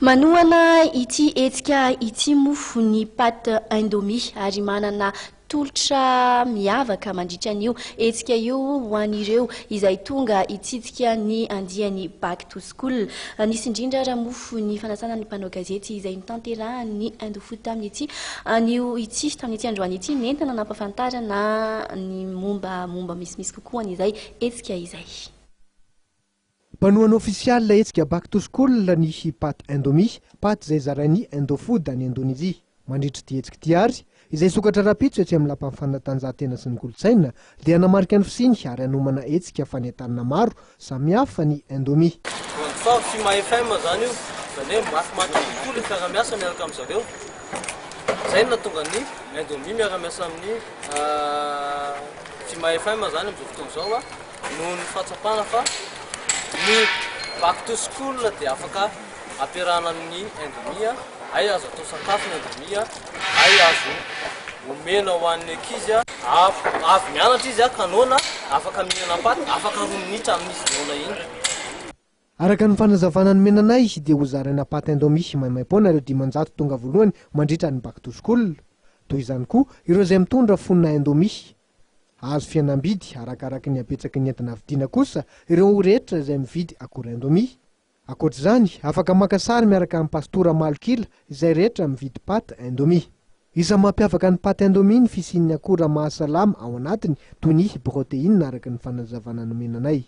Manohana ity hetsika ity mofo ny pâte Indomie ary manana tolotra miavaka mandritra an'io hetsika io ho an'ireo izay tonga hitsidika ny andiany back to school. Nisy indrindra raha mofo ny fanasana ny mpanao gazety izay nitanterahan'ny Indofoot tamin'ity an'io ity tamin'ity androany ity nentana nampafantarana ny momba misimisy kokoa an'izay hetsika izay. Mpanohana ofisialy hetsika back to school ny pâte Indomie, pâte izay zarain'ny Indofoot any Indonezia. Mandritra ty hetsika ty ary izay sokatra rapitso etsy amin'ny lapan'ny fanatanjahantena sy ny kolotsaina dia hanamarika ny fisiany ary hanomana hetsika fanentanana maro samihafa ny Indomie. FM zany io, zany hoe mafimaty kokoa le fiaramiasa miaraka amin'zareo. Zay nahatonga ny Indomie miaramiasa amin'ny FM zany amin'izao fotoana izao noho ny fahatsapana fa ny back to school dia afaka ampiarahana amin'ny Indomie, ay azo atao sakafo ny Indomie, ay azo omena ho an'ny ankizy avy mianatra izy kanona afaka mihinana paty, afaka roa minitra amin'izy voana iny. Araka ny fanazavana ny menanay dia ho zaraina pâte Indomie maimaimpoana ireo dimanjato tonga voalohany mandritra ny back to school. Toy izany koa ireo izay mitondra fonina Indomie. Azo fihenam-bidy arakaraka ny apetsaky ny entana vidiana kosa ireo rehetra izay mividy akora Indomie. Ankoatr'izany, afaka maka sary miaraka amin'ny pastora malokila izay rehetra mividy pâte Indomie. Isa mampiavaka ny pâte Indomie ny fisian'ny akora mahasalama ao anatiny toy ny protéine araka ny fanazavana ny menanay.